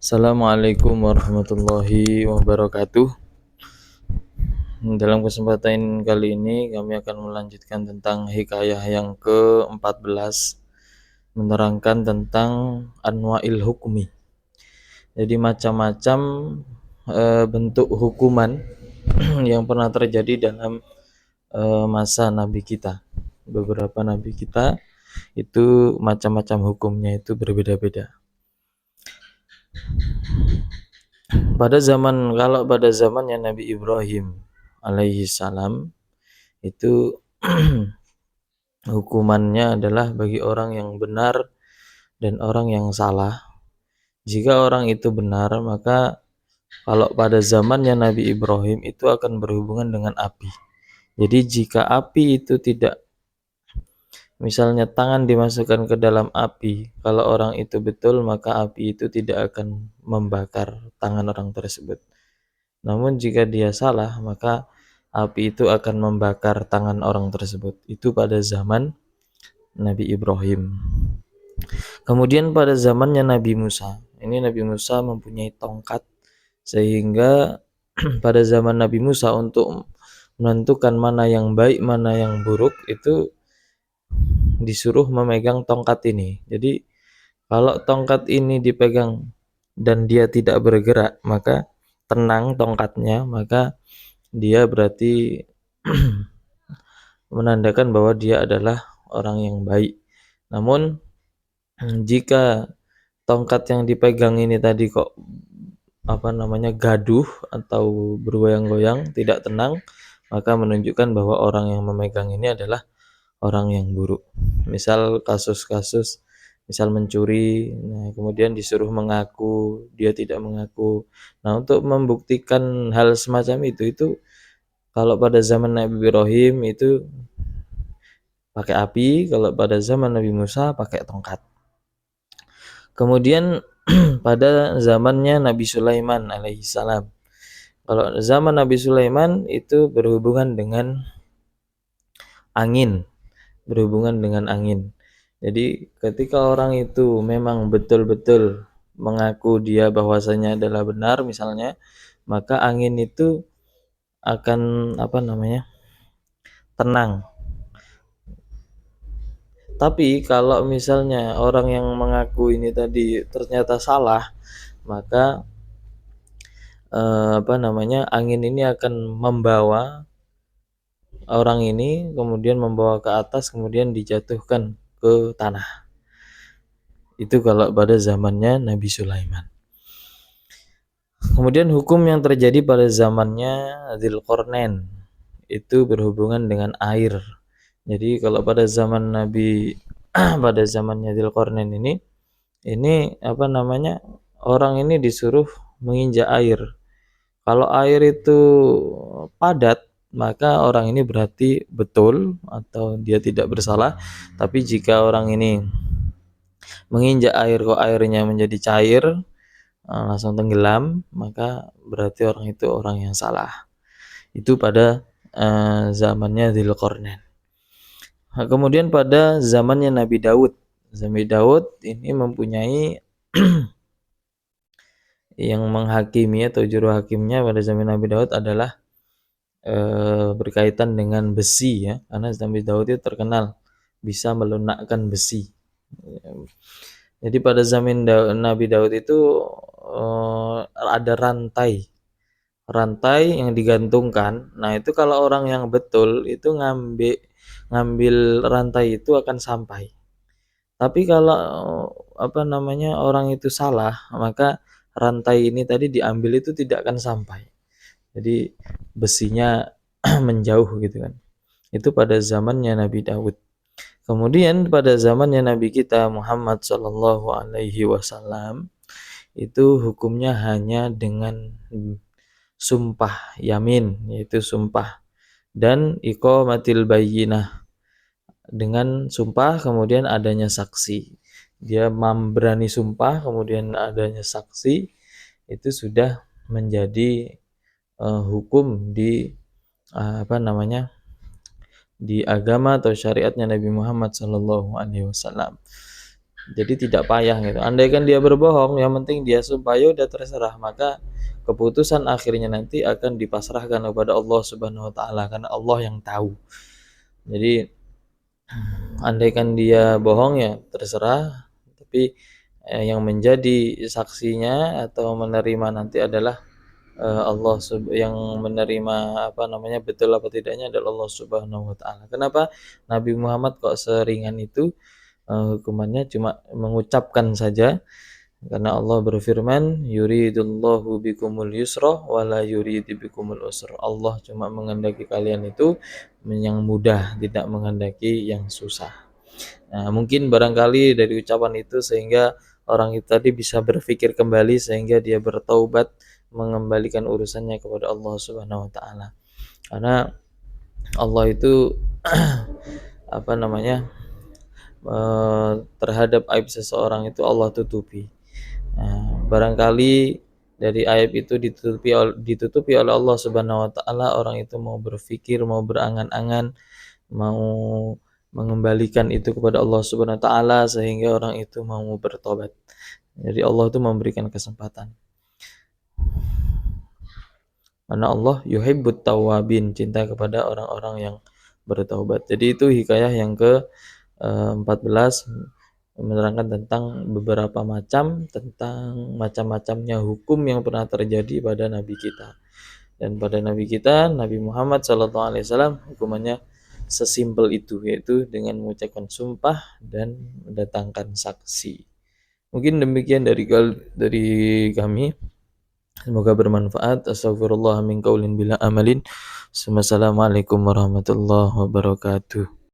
Assalamualaikum warahmatullahi wabarakatuh. Dalam kesempatan kali ini kami akan melanjutkan tentang hikayah yang ke-14, menerangkan tentang anwa'il hukmi. Jadi macam-macam bentuk hukuman yang pernah terjadi dalam masa nabi kita. Beberapa nabi kita itu macam-macam hukumnya itu berbeda-beda. Kalau pada zamannya Nabi Ibrahim alaihi salam itu hukumannya adalah bagi orang yang benar dan orang yang salah. Jika orang itu benar, maka kalau pada zamannya Nabi Ibrahim itu akan berhubungan dengan api. Jadi jika api itu tidak, misalnya tangan dimasukkan ke dalam api, kalau orang itu betul, maka api itu tidak akan membakar tangan orang tersebut. Namun jika dia salah, maka api itu akan membakar tangan orang tersebut. Itu pada zaman Nabi Ibrahim. Kemudian pada zamannya Nabi Musa, ini Nabi Musa mempunyai tongkat, sehingga pada zaman Nabi Musa untuk menentukan mana yang baik, mana yang buruk, itu disuruh memegang tongkat ini. Jadi kalau tongkat ini dipegang dan dia tidak bergerak, maka tenang tongkatnya, maka dia berarti menandakan bahwa dia adalah orang yang baik. Namun jika tongkat yang dipegang ini tadi kok gaduh atau bergoyang-goyang, tidak tenang, maka menunjukkan bahwa orang yang memegang ini adalah orang yang buruk. Misal kasus-kasus mencuri, nah kemudian disuruh mengaku, dia tidak mengaku. Nah, untuk membuktikan hal semacam itu kalau pada zaman Nabi Ibrahim itu pakai api, kalau pada zaman Nabi Musa pakai tongkat. Kemudian pada zamannya Nabi Sulaiman alaihissalam. Kalau zaman Nabi Sulaiman itu berhubungan dengan angin. Jadi ketika orang itu memang betul-betul mengaku dia bahwasanya adalah benar misalnya, maka angin itu akan tenang. Tapi kalau misalnya orang yang mengaku ini tadi ternyata salah, maka angin ini akan membawa orang ini, kemudian membawa ke atas, kemudian dijatuhkan ke tanah. Itu kalau pada zamannya Nabi Sulaiman. Kemudian hukum yang terjadi pada zamannya Dzulqarnain itu berhubungan dengan air. Jadi kalau pada zaman Nabi pada zamannya Dzulqarnain ini orang ini disuruh menginjak air. Kalau air itu padat, maka orang ini berarti betul atau dia tidak bersalah. Tapi jika orang ini menginjak air kok airnya menjadi cair, langsung tenggelam, maka berarti orang itu orang yang salah. Itu pada zamannya Dzulqarnain. Kemudian pada zamannya Nabi Daud ini mempunyai yang menghakimi atau juru hakimnya pada zaman Nabi Daud adalah berkaitan dengan besi, ya, karena Nabi Daud itu terkenal bisa melunakkan besi. Jadi pada zaman Nabi Daud itu ada rantai yang digantungkan. Nah, itu kalau orang yang betul itu ngambil rantai itu akan sampai. Tapi kalau orang itu salah, maka rantai ini tadi diambil itu tidak akan sampai. Jadi besinya menjauh gitu kan. Itu pada zamannya Nabi Daud. Kemudian pada zamannya Nabi kita Muhammad Shallallahu Alaihi Wasallam itu hukumnya hanya dengan sumpah yamin, yaitu sumpah, dan iqamatil bayyinah, dengan sumpah kemudian adanya saksi. Dia berani sumpah kemudian adanya saksi, itu sudah menjadi hukum di di agama atau syariatnya Nabi Muhammad Sallallahu Alaihi Wasallam. Jadi tidak payah gitu. Andaikan dia berbohong, yang penting dia sumpah, ya udah terserah. Maka keputusan akhirnya nanti akan dipasrahkan kepada Allah Subhanahu wa taala karena Allah yang tahu. Jadi andaikan dia bohong ya terserah, tapi yang menjadi saksinya atau menerima nanti adalah yang menerima betul apa tidaknya adalah Allah Subhanahu wa taala. Kenapa Nabi Muhammad kok seringan itu hukumannya cuma mengucapkan saja? Karena Allah berfirman, yuridullahu bikumul yusra wa la yuridu bikumul usra. Allah cuma menghendaki kalian itu yang mudah, tidak menghendaki yang susah. Nah, mungkin barangkali dari ucapan itu sehingga orang itu tadi bisa berpikir kembali sehingga dia bertaubat mengembalikan urusannya kepada Allah Subhanahu wa taala. Karena Allah itu terhadap aib seseorang itu Allah tutupi. Nah, barangkali dari aib itu ditutupi oleh Allah Subhanahu wa taala, orang itu mau berpikir, mau berangan-angan, mau mengembalikan itu kepada Allah Subhanahu wa taala sehingga orang itu mau bertobat. Jadi Allah itu memberikan kesempatan. Karena Allah yuhibbut tawwabin, cinta kepada orang-orang yang bertaubat. Jadi itu hikayah yang ke-14 menerangkan tentang beberapa macam-macamnya hukum yang pernah terjadi pada nabi kita. Dan pada nabi kita, Nabi Muhammad SAW, hukumannya sesimpel itu, yaitu dengan mengucapkan sumpah dan mendatangkan saksi. Mungkin demikian dari kami. Semoga bermanfaat. Astagfirullah min qaulin bila amalin. Wassalamualaikum warahmatullahi wabarakatuh.